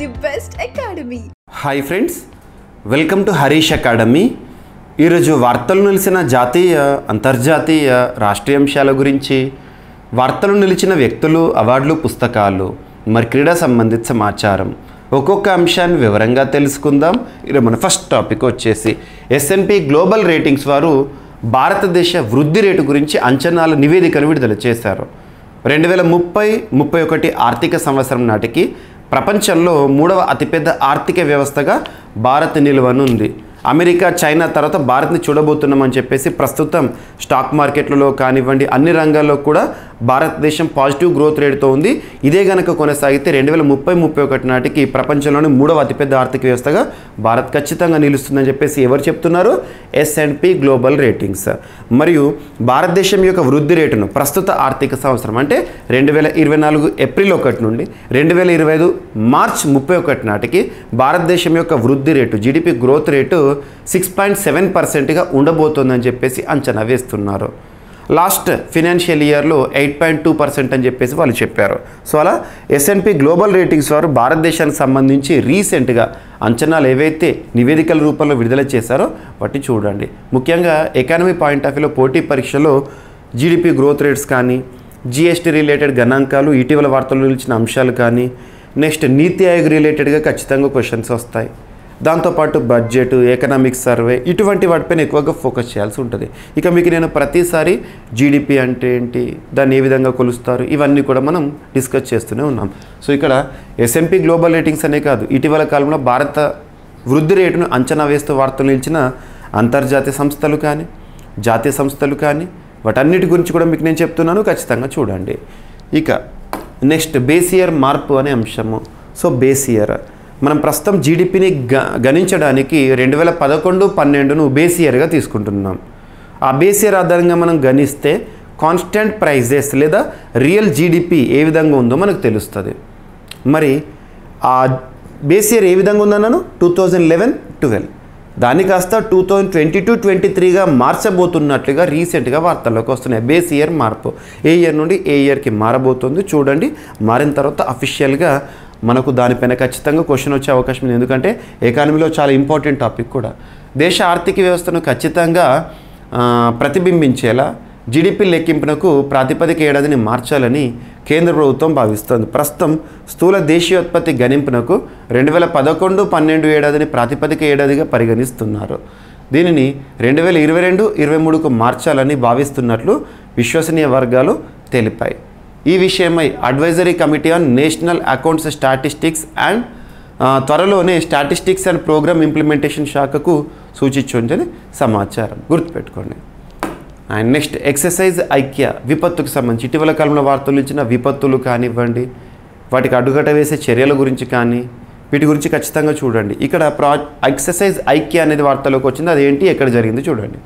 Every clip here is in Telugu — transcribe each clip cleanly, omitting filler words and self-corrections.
the best academy. Hi friends, welcome to Harish academy. ఈరోజు వార్తలు నిలిచిన జాతీయ అంతర్జాతీయ రాష్ట్రీయ అంశాల గురించి, వార్తలు నిలిచిన వ్యక్తులు, అవార్డులు, పుస్తకాలు, మరి క్రీడా సంబంధిత సమాచారం ఒక్కొక్క అంశాన్ని వివరంగా తెలుసుకుందాం. ఈరోజు మన ఫస్ట్ టాపిక్ వచ్చేసి S&P గ్లోబల్ రేటింగ్స్ వారు భారతదేశ వృద్ధి రేటు గురించి అంచనాల నివేదికను విడుదల చేశారు. 2030-31 ఆర్థిక సంవత్సరం నాటికి ప్రపంచంలో 3వ అతిపెద్ద ఆర్థిక వ్యవస్థగా భారత్ నిలవనుంది. అమెరికా, చైనా తర్వాత భారత్ని చూడబోతున్నామని చెప్పేసి ప్రస్తుతం స్టాక్ మార్కెట్లలో కానివ్వండి, అన్ని రంగాల్లో కూడా భారతదేశం పాజిటివ్ గ్రోత్ రేట్తో ఉంది. ఇదే గనక కొనసాగితే 2030-31 నాటికి ప్రపంచంలోని 3వ అతిపెద్ద ఆర్థిక వ్యవస్థగా భారత్ ఖచ్చితంగా నిలుస్తుందని చెప్పేసి ఎవరు చెప్తున్నారు? S&P global ratings. మరియు భారతదేశం యొక్క వృద్ధి రేటును ప్రస్తుత ఆర్థిక సంవత్సరం అంటే 2024 ఏప్రిల్ 1 నుండి 2025 మార్చ్ 31 నాటికి భారతదేశం యొక్క వృద్ధి రేటు, జీడిపి గ్రోత్ రేటు 6.7%గా ఉండబోతోందని చెప్పేసి అంచనా వేస్తున్నారు. లాస్ట్ ఫినాన్షియల్ ఇయర్లో 8.2% అని చెప్పేసి వాళ్ళు చెప్పారు. సో అలా S&P గ్లోబల్ రేటింగ్స్ వారు భారతదేశానికి సంబంధించి రీసెంట్గా అంచనాలు ఏవైతే నివేదికల రూపంలో విడుదల చేశారో వాటిని చూడండి. ముఖ్యంగా ఎకానమీ పాయింట్ ఆఫ్ వ్యూలో పోటీ పరీక్షలో జీడిపి గ్రోత్ రేట్స్ కానీ, GST రిలేటెడ్ గణాంకాలు, ఇటీవల వార్తలు నిలిచిన అంశాలు కానీ, నెక్స్ట్ నీతి ఆయోగ్ రిలేటెడ్గా ఖచ్చితంగా క్వశ్చన్స్ వస్తాయి. దాంతోపాటు బడ్జెట్, ఎకనామిక్ సర్వే, ఇటువంటి వాటిపైన ఎక్కువగా ఫోకస్ చేయాల్సి ఉంటుంది. ఇక మీకు నేను ప్రతిసారి జీడిపి అంటే ఏంటి, దాన్ని ఏ విధంగా కొలుస్తారు, ఇవన్నీ కూడా మనం డిస్కస్ చేస్తూనే ఉన్నాం. సో ఇక్కడ S&P గ్లోబల్ రేటింగ్స్ అనే కాదు, ఇటీవల కాలంలో భారత వృద్ధి రేటును అంచనా వేస్తూ వార్తలు నిలిచిన అంతర్జాతీయ సంస్థలు కానీ, జాతీయ సంస్థలు కానీ, వాటన్నిటి గురించి కూడా మీకు నేను చెప్తున్నాను, ఖచ్చితంగా చూడండి. ఇక నెక్స్ట్ బేస్ ఇయర్ మార్పు అనే అంశము. సో బేస్ ఇయర్ మనం ప్రస్తుతం జీడిపిని గణించడానికి 2011-12ను బేస్ ఇయర్గా తీసుకుంటున్నాం. ఆ బేస్ ఇయర్ ఆధారంగా మనం గణిస్తే కాన్స్టెంట్ ప్రైజెస్ లేదా రియల్ జీడిపి ఏ విధంగా ఉందో మనకు తెలుస్తుంది. మరి ఆ బేస్ ఇయర్ ఏ విధంగా ఉందన్నాను? 2011-12, దాన్ని కాస్త 2022-23గా మార్చబోతున్నట్లుగా రీసెంట్గా వార్తల్లోకి వస్తున్నాయి. బేస్ ఇయర్ మార్పు ఏ ఇయర్ నుండి ఏ ఇయర్కి మారబోతుంది చూడండి. మారిన తర్వాత అఫీషియల్గా మనకు దానిపైన ఖచ్చితంగా క్వశ్చన్ వచ్చే అవకాశం ఉంది. ఎందుకంటే ఎకానమీలో చాలా ఇంపార్టెంట్ టాపిక్ కూడా. దేశ ఆర్థిక వ్యవస్థను ఖచ్చితంగా ప్రతిబింబించేలా జీడిపి లెక్కింపునకు ప్రాతిపదిక ఏడాదిని మార్చాలని కేంద్ర ప్రభుత్వం భావిస్తోంది. ప్రస్తుతం స్థూల దేశీయోత్పత్తి గణింపునకు 2011-12 ఏడాదిని ప్రాతిపదిక ఏడాదిగా పరిగణిస్తున్నారు. దీనిని 2022-23కు మార్చాలని భావిస్తున్నట్లు విశ్వసనీయ వర్గాలు తెలిపాయి. ఈ విషయమై advisory committee on national accounts statistics and త్వరలోనే స్టాటిస్టిక్స్ అండ్ ప్రోగ్రామ్ ఇంప్లిమెంటేషన్ శాఖకు సూచించొచ్చని సమాచారం, గుర్తుపెట్టుకోండి. అండ్ నెక్స్ట్ ఎక్సర్సైజ్ ఐక్య విపత్తుకు సంబంధించి ఇటీవల కాలంలో వార్తలు ఇచ్చిన విపత్తులు కానివ్వండి, వాటికి అడ్డుకట్ట వేసే చర్యల గురించి కానీ, వీటి గురించి ఖచ్చితంగా చూడండి. ఇక్కడ ఎక్సర్సైజ్ ఐక్య అనేది వార్తలోకి వచ్చింది. అదేంటి, ఎక్కడ జరిగింది చూడండి.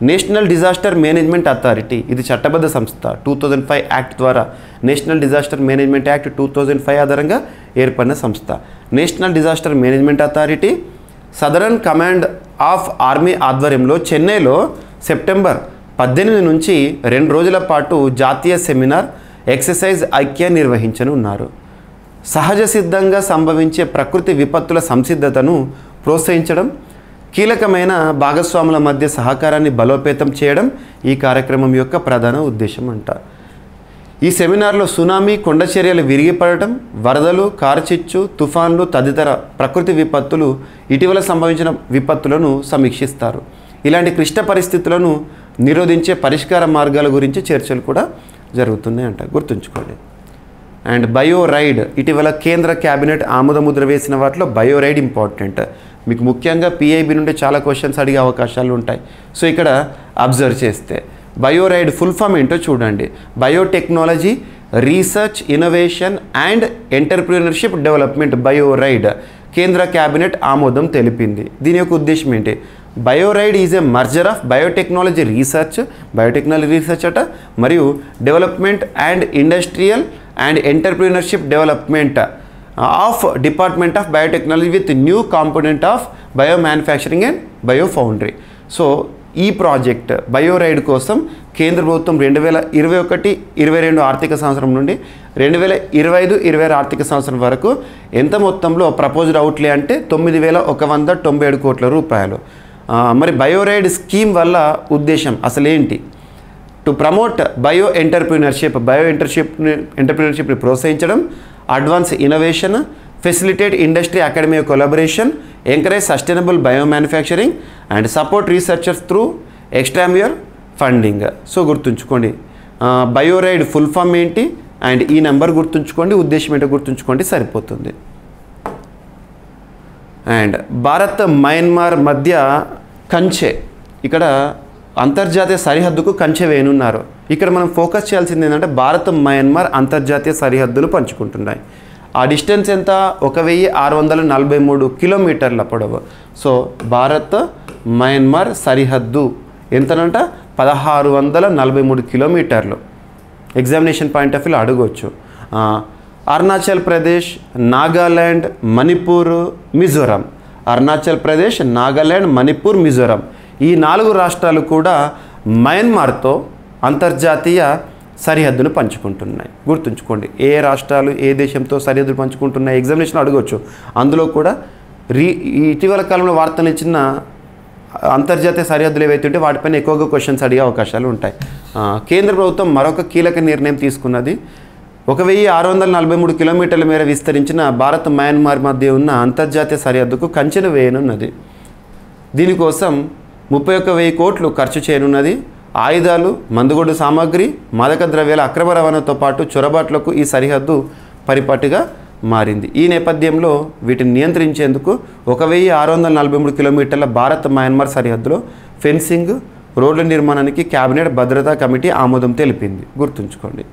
నేషనల్ డిజాస్టర్ మేనేజ్మెంట్ అథారిటీ, ఇది చట్టబద్ధ సంస్థ. 2005 యాక్ట్ ద్వారా నేషనల్ డిజాస్టర్ మేనేజ్మెంట్ యాక్ట్ 2005 ఆధారంగా ఏర్పడిన సంస్థ. National disaster management authority southern command of army ఆధ్వర్యంలో చెన్నైలో సెప్టెంబర్ 18 నుంచి 2 రోజుల పాటు జాతీయ సెమినార్ ఎక్సర్సైజ్ ఐక్య నిర్వహించనున్నారు. సహజ సిద్ధంగా సంభవించే ప్రకృతి విపత్తుల సంసిద్ధతను ప్రోత్సహించడం, కీలకమైన భాగస్వాముల మధ్య సహకారాన్ని బలోపేతం చేయడం ఈ కార్యక్రమం యొక్క ప్రధాన ఉద్దేశం అంట. ఈ సెమినార్లో సునామీ, కొండ చర్యలు విరిగిపడటం, వరదలు, కార్చిచ్చు, తుఫాన్లు తదితర ప్రకృతి విపత్తులు, ఇటీవల సంభవించిన విపత్తులను సమీక్షిస్తారు. ఇలాంటి క్లిష్ట పరిస్థితులను నిరోధించే పరిష్కార మార్గాల గురించి చర్చలు కూడా జరుగుతున్నాయంట, గుర్తుంచుకోండి. అండ్ బయో రైడ్, ఇటీవల కేంద్ర క్యాబినెట్ ఆమోదముద్ర వేసిన వాటిలో బయో రైడ్ ఇంపార్టెంట్. మీకు ముఖ్యంగా PIB నుండి చాలా క్వశ్చన్స్ అడిగే అవకాశాలు ఉంటాయి. సో ఇక్కడ అబ్జర్వ్ చేస్తే బయో రైడ్ ఫుల్ ఫామ్ ఏంటో చూడండి. Biotechnology research innovation and entrepreneurship development bio ride కేంద్ర క్యాబినెట్ ఆమోదం తెలిపింది. దీని యొక్క ఉద్దేశం ఏంటి? Bio ride is a merger of biotechnology research అట, మరియు development and industrial and entrepreneurship development of department of biotechnology with new component of bio manufacturing and bio foundry. So ఈ ప్రాజెక్ట్ బయోరైడ్ కోసం కేంద్ర ప్రభుత్వం 2021-22 ఆర్థిక సంవత్సరం నుండి 2025-26 ఆర్థిక సంవత్సరం వరకు ఎంత మొత్తంలో ప్రపోజ్డ్ అవుట్లే అంటే 9,197 కోట్ల రూపాయలు. మరి బయోరైడ్ స్కీమ్ వల్ల ఉద్దేశం అసలేంటి? టు ప్రమోట్ బయో ఎంటర్ప్రినర్షిప్ని ప్రోత్సహించడం, advance innovation, facilitate industry academy collaboration, encourage sustainable bio manufacturing and support researchers through extramural funding. So గుర్తుంచుకోండి, బయోరైడ్ ఫుల్ ఫామ్ ఏంటి అండ్ ఈ నెంబర్ గుర్తుంచుకోండి, ఉద్దేశం ఏంటో గుర్తుంచుకోండి, సరిపోతుంది. అండ్ భారత్ మయన్మార్ మధ్య కంచె, ఇక్కడ అంతర్జాతీయ సరిహద్దుకు కంచె వేయనున్నారు. ఇక్కడ మనం ఫోకస్ చేయాల్సింది ఏంటంటే భారత్ మయన్మార్ అంతర్జాతీయ సరిహద్దులు పంచుకుంటున్నాయి. ఆ డిస్టెన్స్ ఎంత? 1643 కిలోమీటర్ల పొడవు. సో భారత్ మయన్మార్ సరిహద్దు ఎంతనంట? 1643 కిలోమీటర్లు. ఎగ్జామినేషన్ పాయింట్ ఆఫ్ వ్యూలో అడగవచ్చు. అరుణాచల్ ప్రదేశ్, నాగాల్యాండ్, మణిపూర్, మిజోరాం. అరుణాచల్ ప్రదేశ్, నాగాల్యాండ్, మణిపూర్, మిజోరాం ఈ 4 రాష్ట్రాలు కూడా మయన్మార్తో అంతర్జాతీయ సరిహద్దును పంచుకుంటున్నాయి. గుర్తుంచుకోండి, ఏ రాష్ట్రాలు ఏ దేశంతో సరిహద్దులు పంచుకుంటున్నాయి ఎగ్జామినేషన్ అడగవచ్చు. అందులో కూడా ఇటీవల కాలంలో వార్తలు ఇచ్చిన అంతర్జాతీయ సరిహద్దులు ఏవైతే ఉంటే వాటిపైన ఎక్కువగా క్వశ్చన్స్ అడిగే అవకాశాలు ఉంటాయి. కేంద్ర ప్రభుత్వం మరొక కీలక నిర్ణయం తీసుకున్నది. 1643 కిలోమీటర్ల మేర విస్తరించిన భారత్ మయన్మార్ మధ్య ఉన్న అంతర్జాతీయ సరిహద్దుకు కంచెను వేయనున్నది. దీనికోసం 31,000 కోట్లు ఖర్చు చేయనున్నది. ఆయుధాలు, మందుగొడ్డు సామాగ్రి, మాదక ద్రవ్యాల అక్రమ రవాణాతో పాటు చొరబాట్లకు ఈ సరిహద్దు పరిపాటిగా మారింది. ఈ నేపథ్యంలో వీటిని నియంత్రించేందుకు 1643 కిలోమీటర్ల భారత్ మయన్మార్ సరిహద్దులో ఫెన్సింగ్, రోడ్ల నిర్మాణానికి కేబినెట్ భద్రతా కమిటీ ఆమోదం తెలిపింది. గుర్తుంచుకోండి.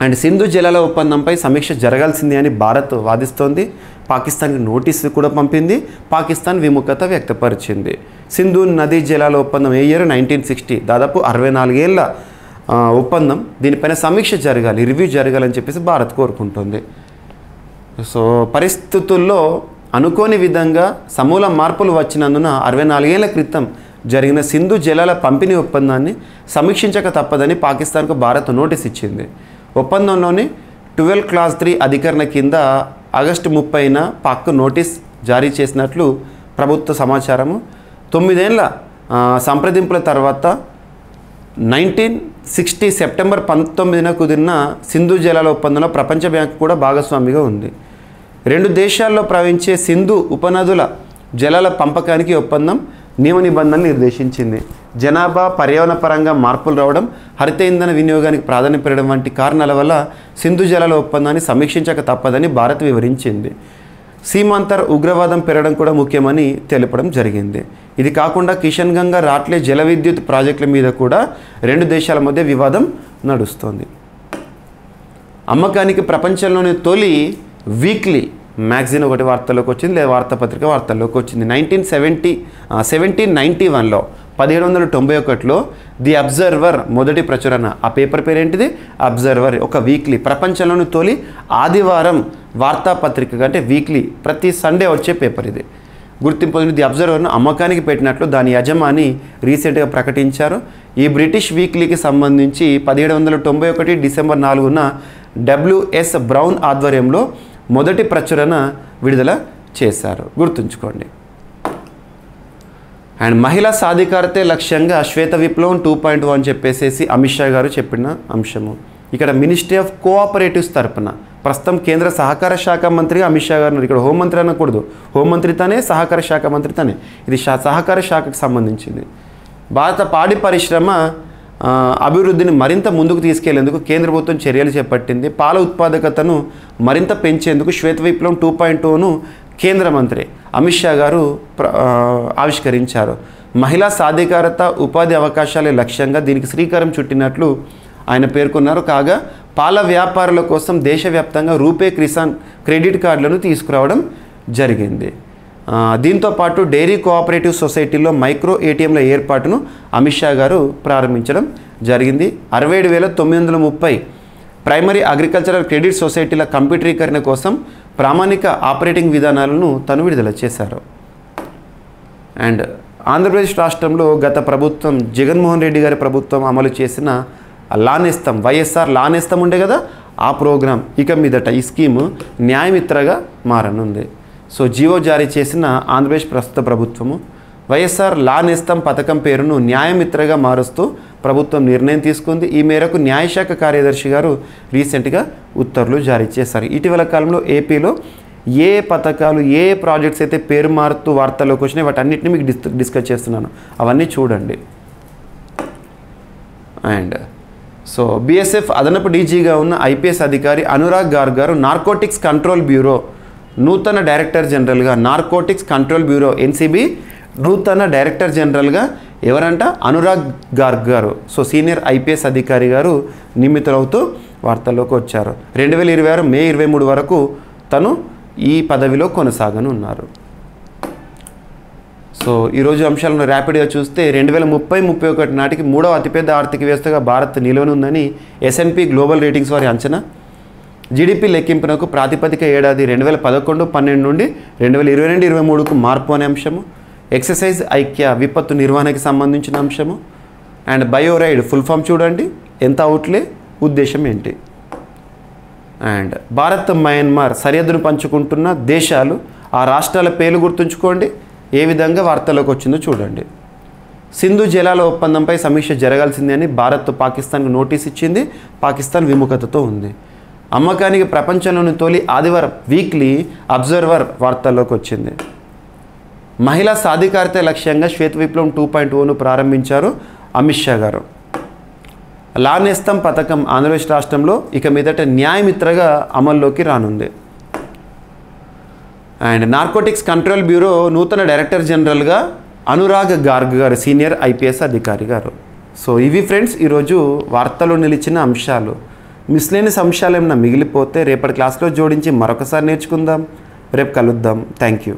అండ్ సింధు జలాల ఒప్పందంపై సమీక్ష జరగాల్సింది అని భారత్ వాదిస్తోంది. పాకిస్తాన్కి నోటీసు కూడా పంపింది. పాకిస్తాన్ విముఖత వ్యక్తపరిచింది. సింధు నదీ జలాల ఒప్పందం ఏ ఇయర్? 1960. దాదాపు 64 ఏళ్ళ ఒప్పందం. దీనిపైన సమీక్ష జరగాలి, రివ్యూ జరగాలని చెప్పేసి భారత్ కోరుకుంటుంది. సో పరిస్థితుల్లో అనుకోని విధంగా సమూల మార్పులు వచ్చినందున 64 ఏళ్ల క్రితం జరిగిన సింధు జలాల పంపిణీ ఒప్పందాన్ని సమీక్షించక తప్పదని పాకిస్తాన్కు భారత్ నోటీస్ ఇచ్చింది. ఒప్పందంలోని 12 క్లాస్ 3 అధికరణ కింద ఆగస్టు 30న పాక్ నోటీస్ జారీ చేసినట్లు ప్రభుత్వ సమాచారము. 9 ఏళ్ల సంప్రదింపుల తర్వాత 1960 సెప్టెంబర్ 19న కుదిరిన సింధు జలాల ఒప్పందంలో ప్రపంచ బ్యాంకు కూడా భాగస్వామిగా ఉంది. 2 దేశాల్లో ప్రవహించే సింధు ఉపనదుల జలాల పంపకానికి ఒప్పందం నియమ నిబంధనలు నిర్దేశించింది. జనాభా, పర్యావరణ పరంగా మార్పులు రావడం, హరిత ఇంధన వినియోగానికి ప్రాధాన్యం పెరగడం వంటి కారణాల వల్ల సింధు జలాల ఒప్పందాన్ని సమీక్షించక తప్పదని భారత్ వివరించింది. సీమాంతర్ ఉగ్రవాదం పెరగడం కూడా ముఖ్యమని తెలపడం జరిగింది. ఇది కాకుండా కిషన్ గంగా, రాట్లే జల విద్యుత్ ప్రాజెక్టుల మీద కూడా 2 దేశాల మధ్య వివాదం నడుస్తోంది. అమ్మకానికి ప్రపంచంలోని తొలి వీక్లీ మ్యాగజైన్ ఒకటి వార్తల్లోకి వచ్చింది, లేదా వార్తాపత్రిక వార్తల్లోకి వచ్చింది. 1791లో 1791లో ది అబ్జర్వర్ మొదటి ప్రచురణ. ఆ పేపర్ పేరేంటిది? అబ్జర్వర్. ఒక వీక్లీ, ప్రపంచంలోని తొలి ఆదివారం వార్తాపత్రిక, అంటే వీక్లీ, ప్రతి సండే వచ్చే పేపర్ ఇది. గుర్తింపు ది అబ్జర్వర్ను అమ్మకానికి పెట్టినట్లు దాని యజమాని రీసెంట్గా ప్రకటించారు. ఈ బ్రిటిష్ వీక్లీకి సంబంధించి 1791 డిసెంబర్ 4న WS బ్రౌన్ ఆధ్వర్యంలో మొదటి ప్రచురణ విడుదల చేశారు. గుర్తుంచుకోండి. అండ్ మహిళా సాధికారతే లక్ష్యంగా శ్వేత విప్లవం 2.0 అని చెప్పేసి అమిత్ షా గారు చెప్పిన అంశము. ఇక్కడ మినిస్ట్రీ ఆఫ్ కోఆపరేటివ్స్ తరపున ప్రస్తుతం కేంద్ర సహకార శాఖ మంత్రిగా అమిత్ షా గారు. ఇక్కడ హోంమంత్రి అనకూడదు, హోంమంత్రితోనే సహకార శాఖ మంత్రితోనే. ఇది సహకార శాఖకు సంబంధించింది. భారత పాడి పరిశ్రమ అభివృద్ధిని మరింత ముందుకు తీసుకెళ్లేందుకు కేంద్ర ప్రభుత్వం చర్యలు చేపట్టింది. పాల ఉత్పాదకతను మరింత పెంచేందుకు శ్వేత విప్లవం 2.0ను కేంద్ర మంత్రి అమిత్ షా గారు ఆవిష్కరించారు. మహిళా సాధికారత, ఉపాధి అవకాశాలే లక్ష్యంగా దీనికి శ్రీకారం చుట్టినట్లు ఆయన పేర్కొన్నారు. కాగా పాల వ్యాపారుల కోసం దేశవ్యాప్తంగా రూపే కిసాన్ క్రెడిట్ కార్డులను తీసుకురావడం జరిగింది. దీంతోపాటు డైరీ కోఆపరేటివ్ సొసైటీలో మైక్రో ఏటీఎంల ఏర్పాటును అమిత్ షా గారు ప్రారంభించడం జరిగింది. 67,930 ప్రైమరీ అగ్రికల్చరల్ క్రెడిట్ సొసైటీల కంప్యూటరీకరణ కోసం ప్రామాణిక ఆపరేటింగ్ విధానాలను తను విడుదల చేశారు. అండ్ ఆంధ్రప్రదేశ్ రాష్ట్రంలో గత ప్రభుత్వం జగన్మోహన్ రెడ్డి గారి ప్రభుత్వం అమలు చేసిన లానేస్తం వైఎస్ఆర్ లానేస్తం ఉండే కదా, ఆ ప్రోగ్రాం ఇక మీదట ఈ స్కీము న్యాయమిత్రగా మారనుంది. సో జీవో జారీ చేసిన ఆంధ్రప్రదేశ్ ప్రస్తుత ప్రభుత్వము వైఎస్ఆర్ లానేస్తం పథకం పేరును న్యాయమిత్రగా మారుస్తూ ప్రభుత్వం నిర్ణయం తీసుకుంది. ఈ మేరకు న్యాయశాఖ కార్యదర్శి గారు రీసెంట్గా ఉత్తర్వులు జారీ చేశారు. ఇటీవల కాలంలో ఏపీలో ఏ పథకాలు ఏ ప్రాజెక్ట్స్ అయితే పేరు మారుతూ వార్తల్లోకి వచ్చినాయి వాటన్నిటిని మీకు డిస్కస్ చేస్తున్నాను, అవన్నీ చూడండి. అండ్ సో బీఎస్ఎఫ్ అదనపు డీజీగా ఉన్న ఐపీఎస్ అధికారి అనురాగ్ గార్గ్ గారు నార్కోటిక్స్ కంట్రోల్ బ్యూరో నూతన డైరెక్టర్ జనరల్గా, నార్కోటిక్స్ కంట్రోల్ బ్యూరో ఎన్సీబీ నూతన డైరెక్టర్ జనరల్గా ఎవరంట, అనురాగ్ గార్గ్ గారు. సో సీనియర్ ఐపీఎస్ అధికారి గారు నియమితులవుతూ వార్తల్లోకి వచ్చారు. 2026 మే 23 వరకు తను ఈ పదవిలో కొనసాగనున్నారు. సో ఈరోజు అంశాలను ర్యాపిడ్గా చూస్తే 2030-31 నాటికి 3వ అతిపెద్ద ఆర్థిక వ్యవస్థగా భారత్ నిలవనుందని S&P గ్లోబల్ రేటింగ్స్ వారి అంచనా. జీడిపి లెక్కింపునకు ప్రాతిపదిక ఏడాది 2011-12 నుండి 2022-23కు మార్పు అనే అంశము. ఎక్సర్సైజ్ ఐక్య విపత్తు నిర్వహణకి సంబంధించిన అంశము. అండ్ బయోరైడ్ ఫుల్ ఫామ్ చూడండి, ఎంత అవుట్లే, ఉద్దేశం ఏంటి. అండ్ భారత్ మయన్మార్ సరిహద్దును పంచుకుంటున్న దేశాలు, ఆ రాష్ట్రాల పేర్లు గుర్తుంచుకోండి, ఏ విధంగా వార్తల్లోకి వచ్చిందో చూడండి. సింధు జలాల ఒప్పందంపై సమీక్ష జరగాల్సిందే అని భారత్ పాకిస్తాన్కు నోటీస్ ఇచ్చింది. పాకిస్తాన్ విముఖతతో ఉంది. అమ్మకానికి ప్రపంచంలోని తొలి ఆదివారం వీక్లీ అబ్జర్వర్ వార్తల్లోకి వచ్చింది. మహిళా సాధికారత లక్ష్యంగా శ్వేత విప్లవం 2.0ను ప్రారంభించారు అమిత్ షా గారు. లానేస్తం పథకం ఆంధ్రప్రదేశ్ రాష్ట్రంలో ఇక మీదట న్యాయమిత్రగా అమల్లోకి రానుంది. అండ్ నార్కోటిక్స్ కంట్రోల్ బ్యూరో నూతన డైరెక్టర్ జనరల్గా అనురాగ్ గార్గ్ గారు, సీనియర్ ఐపీఎస్ అధికారి గారు. సో ఇవి ఫ్రెండ్స్ ఈరోజు వార్తలో నిలిచిన అంశాలు. మిస్లేనియస్ అంశాలు ఏమైనా మిగిలిపోతే రేపటి క్లాస్లో జోడించి మరొకసారి నేర్చుకుందాం. రేపు కలుద్దాం. Thank you.